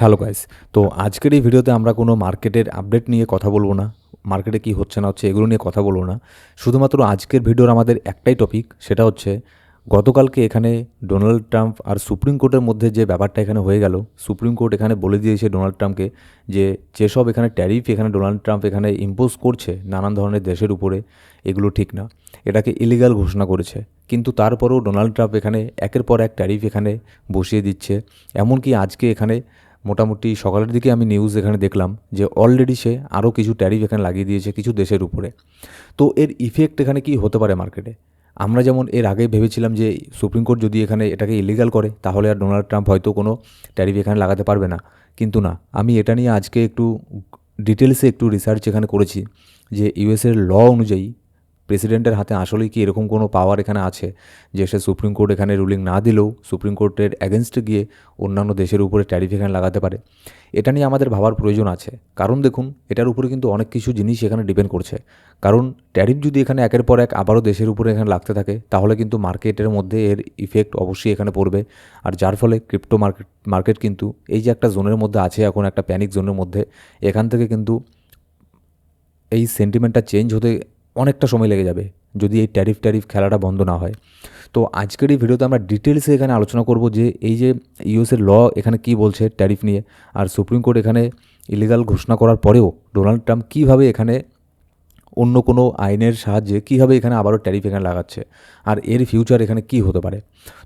Hello guys. তো আজকের এই ভিডিওতে আমরা কোনো মার্কেটের আপডেট নিয়ে কথা বলবো না। মার্কেটে কি হচ্ছে না হচ্ছে এগুলো নিয়ে কথা বলবো না। শুধুমাত্র আজকের ভিডিওর আমাদের একটাই টপিক, সেটা হচ্ছে গতকালকে এখানে ডোনাল্ড ট্রাম্প আর সুপ্রিম কোর্টের মধ্যে যে ব্যাপারটা এখানে হয়ে গেল। সুপ্রিম কোর্ট এখানে বলে দিয়েছে ডোনাল্ড ট্রাম্পকে যে যেসব এখানে ট্যারিফ এখানে ডোনাল্ড ট্রাম্প এখানে ইম্পোজ করছে নানান ধরনের দেশের উপরে, এগুলো ঠিক না, এটাকে ইলিগাল ঘোষণা করেছে। কিন্তু তারপরেও ডোনাল্ড ট্রাম্প এখানে একের পর এক ট্যারিফ এখানে বসিয়ে দিচ্ছে। এমনকি আজকে এখানে মোটামুটি সকালের দিকে আমি নিউজ এখানে দেখলাম যে অলরেডি সে আরও কিছু ট্যারিফ এখানে লাগিয়ে দিয়েছে কিছু দেশের উপরে। তো এর ইফেক্ট এখানে কি হতে পারে মার্কেটে? আমরা যেমন এর আগে ভেবেছিলাম যে সুপ্রিম কোর্ট যদি এখানে এটাকে ইলিগাল করে তাহলে আর ডোনাল্ড ট্রাম্প হয়তো কোনো ট্যারিফ এখানে লাগাতে পারবে না, কিন্তু না, আমি এটা নিয়ে আজকে একটু ডিটেলসে একটু রিসার্চ এখানে করেছি যে ইউএসের ল অনুযায়ী প্রেসিডেন্টের হাতে আসলেই কি এরকম কোনো পাওয়ার এখানে আছে যে সে সুপ্রিম কোর্ট এখানে রুলিং না দিলেও সুপ্রিম কোর্টের অ্যাগেনস্টে গিয়ে অন্যান্য দেশের উপরে ট্যারিফ এখানে লাগাতে পারে। এটা নিয়ে আমাদের ভাবার প্রয়োজন আছে, কারণ দেখুন এটার উপরে কিন্তু অনেক কিছু জিনিস এখানে ডিপেন্ড করছে। কারণ ট্যারিফ যদি এখানে একের পর এক আবারও দেশের উপরে এখানে লাগতে থাকে তাহলে কিন্তু মার্কেটের মধ্যে এর ইফেক্ট অবশ্যই এখানে পড়বে। আর যার ফলে ক্রিপ্টো মার্কেট কিন্তু এই যে একটা জোনের মধ্যে আছে, এখন একটা প্যানিক জোনের মধ্যে, এখান থেকে কিন্তু এই সেন্টিমেন্টটা চেঞ্জ হতে অনেকটা সময় লেগে যাবে যদি এই ট্যারিফ খেলাটা বন্ধ না হয়। তো আজকের এই ভিডিওতে আমরা ডিটেলসে এখানে আলোচনা করব যে এই যে ইউএসের ল এখানে কি বলছে ট্যারিফ নিয়ে, আর সুপ্রিম কোর্ট এখানে ইলিগাল ঘোষণা করার পরেও ডোনাল্ড ট্রাম্প কীভাবে এখানে অন্য কোনো আইনের সাহায্যে কীভাবে এখানে আবারও ট্যারিফ এখানে লাগাচ্ছে, আর এর ফিউচার এখানে কি হতে পারে।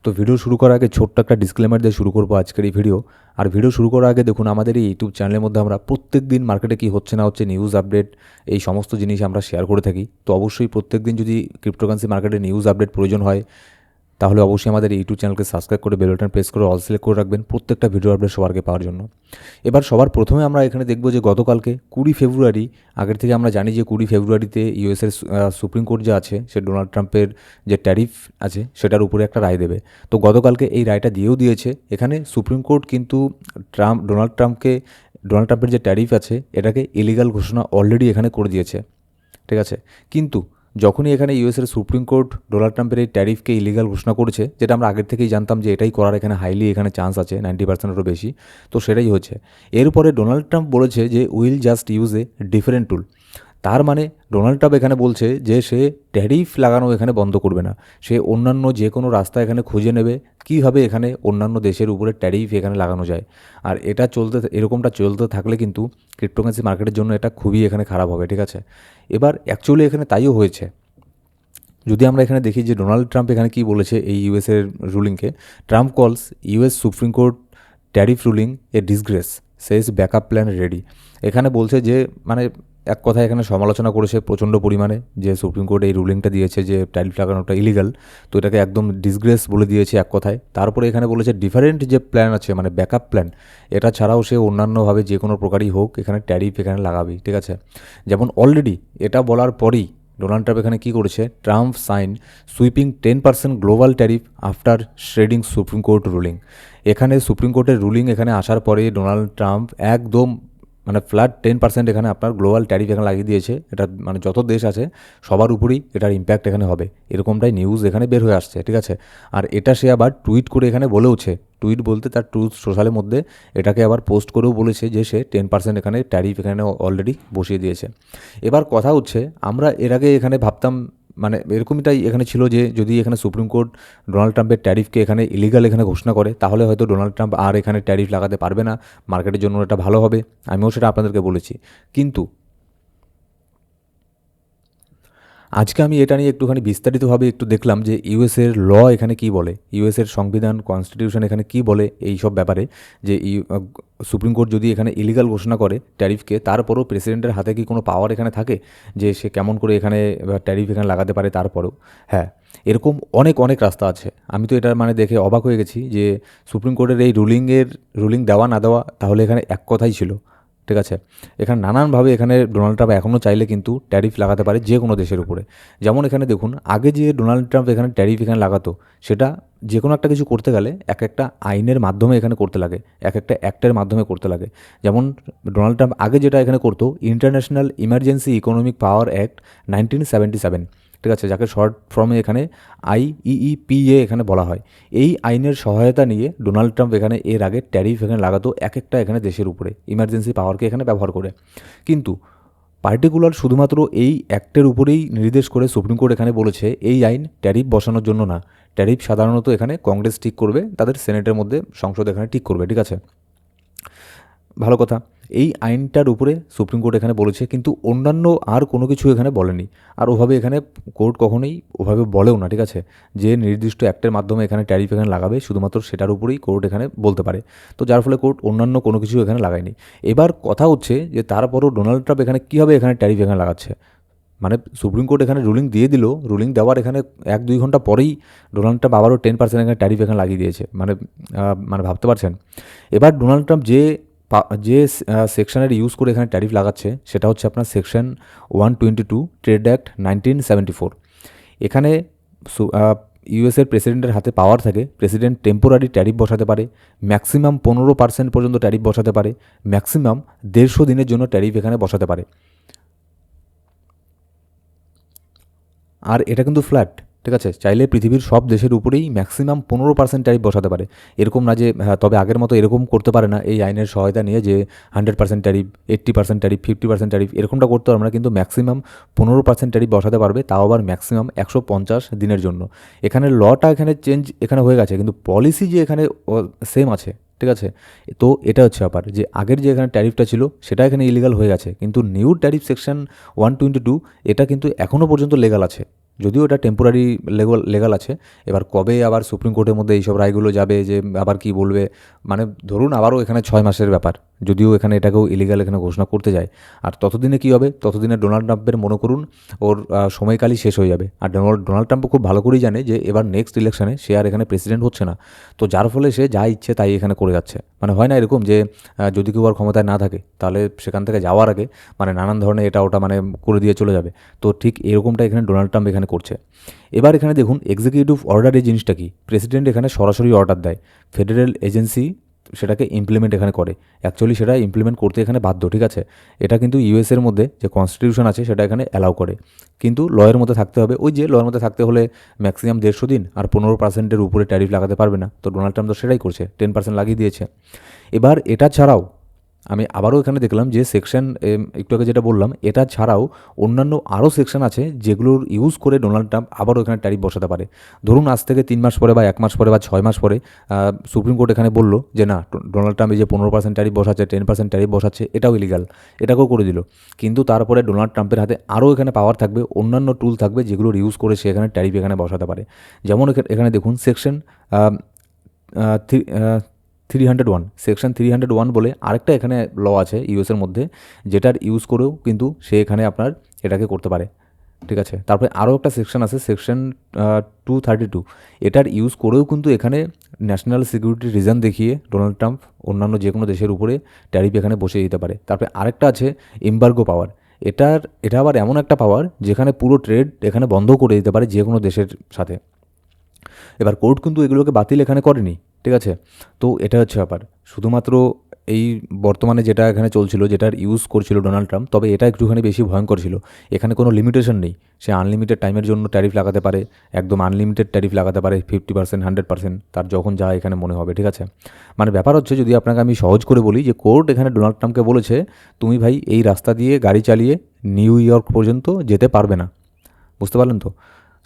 তো ভিডিও শুরু করার আগে ছোট্ট একটা ডিসক্লেমার দিয়ে শুরু করবো আজকের এই ভিডিও। আর ভিডিও শুরু করার আগে দেখুন আমাদের এই ইউটিউব চ্যানেলের মধ্যে আমরা প্রত্যেক দিন মার্কেটে কী হচ্ছে না হচ্ছে নিউজ আপডেট এই সমস্ত জিনিস আমরা শেয়ার করে থাকি। তো অবশ্যই প্রত্যেক দিন যদি ক্রিপ্টোকারেন্সি মার্কেটে নিউজ আপডেট প্রয়োজন হয় তাহলে অবশ্যই আমাদের ইউটিউব চ্যানেলকে সাবস্ক্রাইব করে বেল বাটন প্রেস করে অল সিলেক্ট করে রাখবেন প্রত্যেকটা ভিডিও আপডেট সবার আগে পাওয়ার জন্য। এবার সবার প্রথমে আমরা এখানে দেখব যে গতকালকে 20 ফেব্রুয়ারি, আগের থেকে আমরা জানি যে 20 ফেব্রুয়ারিতে ইউএসের সুপ্রিম কোর্ট যে আছে সে ডোনাল্ড ট্রাম্পের যে ট্যারিফ আছে সেটার উপরে একটা রায় দেবে। তো গতকালকে এই রায়টা দিয়েও দিয়েছে। এখানে সুপ্রিম কোর্ট কিন্তু ডোনাল্ড ট্রাম্পের যে ট্যারিফ আছে এটাকে ইলিগাল ঘোষণা অলরেডি এখানে করে দিয়েছে, ঠিক আছে। কিন্তু যখনই এখানে ইউএসের সুপ্রিম কোর্ট ডোনাল্ড ট্রাম্পের এই ট্যারিফকে ইলিগাল ঘোষণা করেছে, যেটা আমরা আগের থেকেই জানতাম যে এটাই করার এখানে হাইলি এখানে চান্স আছে 90%-এরও বেশি, তো সেটাই হচ্ছে। এরপরে ডোনাল্ড ট্রাম্প বলেছে যে will just use a different tool. তার মানে ডোনাল্ড ট্রাম্প এখানে বলছে যে সে ট্যারিফ লাগানো এখানে বন্ধ করবে না, সে অন্যান্য যে কোনো রাস্তা এখানে খুঁজে নেবে কীভাবে এখানে অন্যান্য দেশের উপরে ট্যারিফ এখানে লাগানো যায়। আর এটা এরকমটা চলতে থাকলে কিন্তু ক্রিপ্টোকারেন্সি মার্কেটের জন্য এটা খুবই এখানে খারাপ হবে, ঠিক আছে। এবার অ্যাকচুয়ালি এখানে তাইও হয়েছে। যদি আমরা এখানে দেখি যে ডোনাল্ড ট্রাম্প এখানে কি বলেছে এই ইউএসের রুলিংকে, ট্রাম্প কলস US supreme court tariff ruling এ ডিসগ্রেস, সেজ ব্যাকআপ প্ল্যান রেডি। এখানে বলছে যে মানে এক কথায় এখানে সমালোচনা করেছে প্রচণ্ড পরিমাণে যে সুপ্রিম কোর্ট এই রুলিংটা দিয়েছে যে ট্যারিফ লাগানোটা ইলিগাল, তো এটাকে একদম ডিসগ্রেস বলে দিয়েছে এক কথায়। তারপরে এখানে বলেছে ডিফারেন্ট যে প্ল্যান আছে মানে ব্যাকআপ প্ল্যান, এটা ছাড়াও সে অন্যান্যভাবে যে কোনো প্রকারই হোক এখানে ট্যারিফ এখানে লাগাবে, ঠিক আছে। যেমন অলরেডি এটা বলার পরেই ডোনাল্ড ট্রাম্প এখানে কী করেছে, Trump sign sweeping 10% global tariff after shredding supreme court ruling. এখানে সুপ্রিম কোর্টের রুলিং এখানে আসার পরে ডোনাল্ড ট্রাম্প একদম মানে ফ্ল্যাট 10% এখানে আপনার গ্লোবাল ট্যারিফ এখানে লাগিয়ে দিয়েছে। এটা মানে যত দেশ আছে সবার উপরেই এটার ইম্প্যাক্ট এখানে হবে, এরকমটাই নিউজ এখানে বের হয়ে আসছে, ঠিক আছে। আর এটা সে আবার টুইট করে এখানে বলেওছে, টুইট বলতে তার ট্রুথ সোশ্যালের মধ্যে এটাকে আবার পোস্ট করেও বলেছে যে সে 10% এখানে ট্যারিফ এখানে অলরেডি বসিয়ে দিয়েছে। এবার কথা হচ্ছে আমরা এর আগে এখানে ভাবতাম মানে এরকমটাই এখানে ছিল যে যদি এখানে সুপ্রিম কোর্ট ডোনাল্ড ট্রাম্পের ট্যারিফকে এখানে ইলিগাল এখানে ঘোষণা করে তাহলে হয়তো ডোনাল্ড ট্রাম্প আর এখানে ট্যারিফ লাগাতে পারবে না, মার্কেটের জন্য এটা ভালো হবে, আমিও সেটা আপনাদেরকে বলেছি। কিন্তু আজকে আমি এটা নিয়ে একটুখানি বিস্তারিতভাবে একটু দেখলাম যে ইউএসের ল এখানে কি বলে, ইউএসের সংবিধান কনস্টিটিউশন এখানে কি বলে এই সব ব্যাপারে, যে সুপ্রিম কোর্ট যদি এখানে ইলিগাল ঘোষণা করে ট্যারিফকে তারপরেও প্রেসিডেন্টের হাতে কি কোনো পাওয়ার এখানে থাকে যে সে কেমন করে এখানে ট্যারিফ এখানে লাগাতে পারে। তারপরেও হ্যাঁ, এরকম অনেক অনেক রাস্তা আছে। আমি তো এটা মানে দেখে অবাক হয়ে গেছি যে সুপ্রিম কোর্টের এই রুলিং দেওয়া না দেওয়া তাহলে এখানে এক কথাই ছিল, ঠিক আছে। এখানে নানানভাবে এখানে ডোনাল্ড ট্রাম্প এখনও চাইলে কিন্তু ট্যারিফ লাগাতে পারে যে কোনো দেশের উপরে। যেমন এখানে দেখুন আগে যে ডোনাল্ড ট্রাম্প এখানে ট্যারিফ এখানে লাগাতো সেটা যে কোনো একটা কিছু করতে গেলে এক একটা আইনের মাধ্যমে এখানে করতে লাগে, এক একটা অ্যাক্টের মাধ্যমে করতে লাগে। যেমন ডোনাল্ড ট্রাম্প আগে যেটা এখানে করতো ইন্টারন্যাশনাল ইমার্জেন্সি ইকোনমিক পাওয়ার অ্যাক্ট 1977, ঠিক আছে, যাকে শর্ট ফর্মে এখানে IEEPA এখানে বলা হয়। এই আইনের সহায়তা নিয়ে ডোনাল্ড ট্রাম্প এখানে এর আগে ট্যারিফ এখানে লাগাতো এক একটা এখানে দেশের উপরে ইমার্জেন্সি পাওয়ারকে এখানে ব্যবহার করে। কিন্তু পার্টিকুলার শুধুমাত্র এই অ্যাক্টের উপরেই নির্দেশ করে সুপ্রিম কোর্ট এখানে বলেছে এই আইন ট্যারিফ বসানোর জন্য না। ট্যারিফ সাধারণত এখানে কংগ্রেস ঠিক করবে, তাদের সেনেটের মধ্যে সংসদ এখানে ঠিক করবে, ঠিক আছে, ভালো কথা। এই আইনটার উপরে সুপ্রিম কোর্ট এখানে বলেছে, কিন্তু অন্যান্য আর কোনো কিছু এখানে বলেনি। আর ওভাবে এখানে কোর্ট কখনোই ওভাবে বলেও না, ঠিক আছে, যে নির্দিষ্ট অ্যাক্টের মাধ্যমে এখানে ট্যারিফ এখানে লাগাবে, শুধুমাত্র সেটার উপরেই কোর্ট এখানে বলতে পারে। তো যার ফলে কোর্ট অন্যান্য কোনো কিছু এখানে লাগায়নি। এবার কথা হচ্ছে যে তারপরও ডোনাল্ড ট্রাম্প এখানে কীভাবে এখানে ট্যারিফ এখানে লাগাচ্ছে। মানে সুপ্রিম কোর্ট এখানে রুলিং দিয়ে দিল, রুলিং দেওয়ার এখানে 1-2 ঘন্টা পরেই ডোনাল্ড ট্রাম্প আবারও 10% এখানে ট্যারিফ এখানে লাগিয়ে দিয়েছে। মানে ভাবতে পারছেন। এবার ডোনাল্ড ট্রাম্প যে সেকশনের ইউজ করে এখানে ট্যারিফ লাগাচ্ছে সেটা হচ্ছে আপনার সেকশন 122 ট্রেড অ্যাক্ট 1974। এখানে ইউএসের প্রেসিডেন্টের হাতে পাওয়ার থাকে, প্রেসিডেন্ট টেম্পোরারি ট্যারিফ বসাতে পারে, ম্যাক্সিমাম 15% পর্যন্ত ট্যারিফ বসাতে পারে, ম্যাক্সিমাম 150 দিনের জন্য ট্যারিফ এখানে বসাতে পারে। আর এটা কিন্তু ফ্ল্যাট, ঠিক আছে, চাইলে পৃথিবীর সব দেশের উপরেই ম্যাক্সিমাম 15% ট্যারিফ বসাতে পারে। এরকম না যে হ্যাঁ, তবে আগের মতো এরকম করতে পারে না এই আইনের সহায়তা নিয়ে যে 100% ট্যারিফ, 80% ট্যারিফ, 50% ট্যারিফ, এরকমটা করতে পারবে না, কিন্তু ম্যাক্সিমাম 15% ট্যারিফ বসাতে পারবে, তাও আবার ম্যাক্সিমাম 150 দিনের জন্য। এখানে লটা এখানে চেঞ্জ এখানে হয়ে গেছে, কিন্তু পলিসি যে এখানে সেম আছে, ঠিক আছে। তো এটা হচ্ছে ব্যাপার যে আগের যে এখানে ট্যারিফটা ছিল সেটা এখানে ইলিগাল হয়ে গেছে, কিন্তু নিউ ট্যারিফ সেকশন 122 এটা কিন্তু এখনও পর্যন্ত লিগাল আছে, যদিও এটা টেম্পোরারি লেগাল আছে। এবার কবে আবার সুপ্রিম কোর্টের মধ্যে এইসব রায়গুলো যাবে, যে আবার কি বলবে, মানে ধরুন আবারও এখানে 6 মাসের ব্যাপার, যদিও এখানে এটাকেও ইলিগাল এখানে ঘোষণা করতে যায়। আর ততদিনে কী হবে, ততদিনে ডোনাল্ড ট্রাম্পের মনে করুন ওর সময়কালই শেষ হয়ে যাবে। আর ডোনাল্ড ট্রাম্পও খুব ভালো করেই জানে যে এবার নেক্সট ইলেকশনে সে আর এখানে প্রেসিডেন্ট হচ্ছে না। তো যার ফলে সে যা ইচ্ছে তাই এখানে করে যাচ্ছে। মানে হয় না এরকম যে যদি কেউ আর ক্ষমতায় না থাকে তাহলে সেখান থেকে যাওয়ার আগে মানে নানান ধরনের এটা ওটা মানে করে দিয়ে চলে যাবে। তো ঠিক এরকমটা এখানে ডোনাল্ড ট্রাম্প এখানে করছে। এবার এখানে দেখুন এক্সিকিউটিভ অর্ডার এই জিনিসটা কি, প্রেসিডেন্ট এখানে সরাসরি অর্ডার দেয়, ফেডারেল এজেন্সি সেটাকে ইমপ্লিমেন্ট এখানে করে, অ্যাকচুয়ালি সেটা ইমপ্লিমেন্ট করতে এখানে বাধ্য, ঠিক আছে। এটা কিন্তু ইউএসের মধ্যে যে কনস্টিটিউশন আছে সেটা এখানে অ্যালাউ করে, কিন্তু লয়ের মধ্যে থাকতে হবে। ওই যে লয়ের মধ্যে থাকতে হলে ম্যাক্সিমাম 150 দিন আর 15%-এর উপরে ট্যারিফ লাগাতে পারবে না। তো ডোনাল্ড ট্রাম্প তো সেটাই করছে, 10% লাগিয়ে দিয়েছে। এবার এটা ছাড়াও আমি আবারও এখানে দেখলাম যে সেকশন একটু আগে যেটা বললাম, এটা ছাড়াও অন্যান্য আরও সেকশন আছে যেগুলোর ইউজ করে ডোনাল্ড ট্রাম্প আবারও এখানে ট্যারিফ বসাতে পারে। ধরুন আজ থেকে 3 মাস পরে বা 1 মাস পরে বা 6 মাস পরে সুপ্রিম কোর্ট এখানে বলল যে না, ডোনাল্ড ট্রাম্প এই যে 15% ট্যারিফ বসাচ্ছে, 10% ট্যারিফ বসাচ্ছে, এটাও ইলিগাল, এটাকেও করে দিল। কিন্তু তারপরে ডোনাল্ড ট্রাম্পের হাতে আরও এখানে পাওয়ার থাকবে, অন্যান্য টুল থাকবে যেগুলোর ইউজ করে সে এখানে ট্যারিফ এখানে বসাতে পারে। যেমন এখানে দেখুন সেকশন 301, সেকশন 301 বলে আরেকটা এখানে ল আছে ইউএসের মধ্যে, যেটার ইউজ করেও কিন্তু সে এখানে আপনার এটাকে করতে পারে, ঠিক আছে। তারপরে আরও একটা সেকশন আছে সেকশন 232, এটার ইউজ করেও কিন্তু এখানে ন্যাশনাল সিকিউরিটি রিজন দেখিয়ে ডোনাল্ড ট্রাম্প অন্যান্য যে কোনো দেশের উপরে ট্যারিফ এখানে বসিয়ে দিতে পারে। তারপরে আরেকটা আছে এমবার্গো পাওয়ার, এটা আবার এমন একটা পাওয়ার যেখানে পুরো ট্রেড এখানে বন্ধ করে দিতে পারে যে কোনো দেশের সাথে। এবার কোর্ট কিন্তু এগুলোকে বাতিল এখানে করেনি, ঠিক আছে। তো এটা হচ্ছে ব্যাপার, শুধুমাত্র এই বর্তমানে যেটা এখানে চলছিল, যেটার ইউজ করছিল ডোনাল্ড ট্রাম্প, তবে এটা একটুখানি বেশি ভয়ঙ্কর ছিল। এখানে কোনো লিমিটেশন নেই, সে আনলিমিটেড টাইমের জন্য ট্যারিফ লাগাতে পারে, একদম আনলিমিটেড ট্যারিফ লাগাতে পারে, 50%, 100%, তার যখন যা এখানে মনে হবে, ঠিক আছে। মানে ব্যাপার হচ্ছে, যদি আপনাকে আমি সহজ করে বলি, যে কোর্ট এখানে ডোনাল্ড ট্রাম্পকে বলেছে তুমি ভাই এই রাস্তা দিয়ে গাড়ি চালিয়ে নিউ ইয়র্ক পর্যন্ত যেতে পারবে না, বুঝতে পারলেন তো।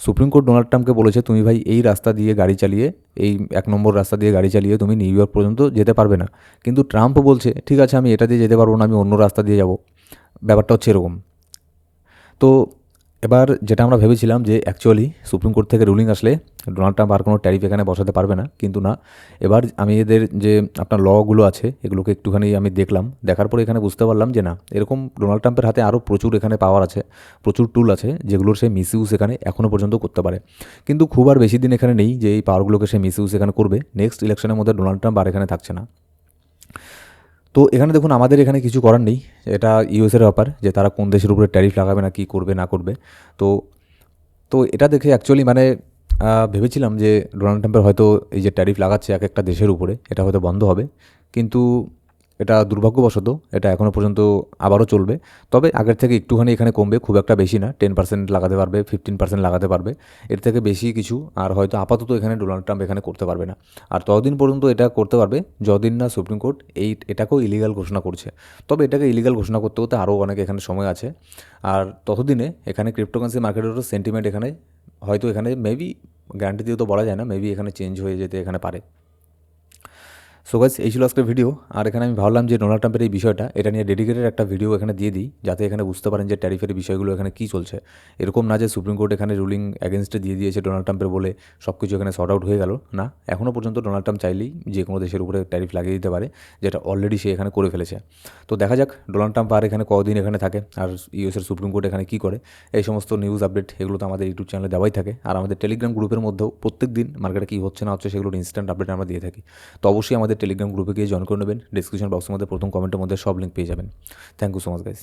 সুপ্রিম কোর্ট ডোনাল্ড ট্রাম্পকে বলেছে তুমি ভাই এই রাস্তা দিয়ে গাড়ি চালিয়ে, এই 1 নম্বর রাস্তা দিয়ে গাড়ি চালিয়ে তুমি নিউ ইয়র্ক পর্যন্ত যেতে পারবে না। কিন্তু ট্রাম্প বলছে ঠিক আছে আমি এটা দিয়ে যেতে পারবো না, আমি অন্য রাস্তা দিয়ে যাব। ব্যাপারটা হচ্ছে এরকম। তো এবার যেটা আমরা ভেবেছিলাম যে অ্যাকচুয়ালি সুপ্রিম কোর্ট থেকে রুলিং আসলে ডোনাল্ড ট্রাম্প আর কোনো ট্যারিফ এখানে বসাতে পারবে না, কিন্তু না। এবার আমি এদের যে আপনার লগুলো আছে এগুলোকে একটুখানি আমি দেখার পরে এখানে বুঝতে পারলাম যে না, এরকম ডোনাল্ড ট্রাম্পের হাতে আরও প্রচুর এখানে পাওয়ার আছে, প্রচুর টুল আছে যেগুলোর সে মিসইউজ এখানে এখনও পর্যন্ত করতে পারে। কিন্তু খুব আর বেশি দিন এখানে নেই যে এই পাওয়ারগুলোকে সে মিসইউজ এখানে করবে। নেক্সট ইলেকশনের মধ্যে ডোনাল্ড ট্রাম্প আর এখানে থাকছে না। তো এখানে দেখুন আমাদের এখানে কিছু করার নেই, এটা ইউএসের ব্যাপার যে তারা কোন দেশের উপরে ট্যারিফ লাগাবে না, কী করবে না করবে। তো তো এটা দেখে অ্যাকচুয়ালি মানে ভেবেছিলাম যে ডোনাল্ড ট্রাম্পের হয়তো এই যে ট্যারিফ লাগাচ্ছে এক একটা দেশের উপরে, এটা হয়তো বন্ধ হবে। কিন্তু এটা দুর্ভাগ্যবশত এটা এখনও পর্যন্ত আবারও চলবে। তবে আগের থেকে একটুখানি এখানে কমবে, খুব একটা বেশি না, 10% লাগাতে পারবে, 15% লাগাতে পারবে, এর থেকে বেশি কিছু আর হয়তো আপাতত এখানে ডোনাল্ড ট্রাম্প এখানে করতে পারবে না। আর ততদিন পর্যন্ত এটা করতে পারবে যতদিন না সুপ্রিম কোর্ট এটাকেও ইলিগাল ঘোষণা করছে। তবে এটাকে ইলিগাল ঘোষণা করতে করতে আরও অনেক এখানে সময় আছে। আর ততদিনে এখানে ক্রিপ্টোকারেন্সি মার্কেটেরও সেন্টিমেন্ট এখানে হয়তো এখানে মেবি, গ্যারান্টি দিয়ে তো বলা যায় না, মেবি এখানে চেঞ্জ হয়ে যেতে এখানে পারে। সো গাইস, এই ছিল আজকের ভিডিও। আর এখানে আমি ভাবলাম যে ডোনাল্ড ট্রাম্পের এই বিষয়টা, এটা নিয়ে ডেডিকেটেড একটা ভিডিও এখানে দিয়ে দিই, যাতে এখানে বুঝতে পারেন যে ট্যারিফের বিষয়গুলো এখানে কী চলছে। এরকম না যে সুপ্রিম কোর্ট এখানে রুলিং অ্যাগেনস্টে দিয়ে দিয়েছে ডোনাল্ড ট্রাম্পের বলে সব কিছু এখানে সর্ট আউট হয়ে গেল না। এখনও পর্যন্ত ডোনাল্ড ট্রাম্প চাইলেই যে কোনো দেশের উপরে ট্যারিফ লাগিয়ে দিতে পারে, যেটা অলরেডি সে এখানে করে ফেলেছে। তো দেখা যাক ডোনাল্ড ট্রাম্প আর এখানে কদিন এখানে থাকে, আর ইউএসের সুপ্রিম কোর্ট এখানে কী করে। এই সমস্ত নিউজ আপডেট এগুলো তো আমাদের ইউটিউব চ্যানেলে দেওয়াই থাকে, আর আমাদের টেলিগ্রাম গ্রুপের মধ্যেও প্রত্যেক দিন মার্কেটে কী হচ্ছে না হচ্ছে সেগুলোর ইনস্ট্যান্ট আপডেট আমরা দিয়ে থাকি। তো অবশ্যই আমাদের টেলিগ্রাম গ্রুপে গিয়ে জয়েন করে নেবেন। ডিসক্রিপশন বক্সের মধ্যে প্রথম কমেন্টের মধ্যে সব লিঙ্ক পেয়ে যাবেন। Thank you so much guys.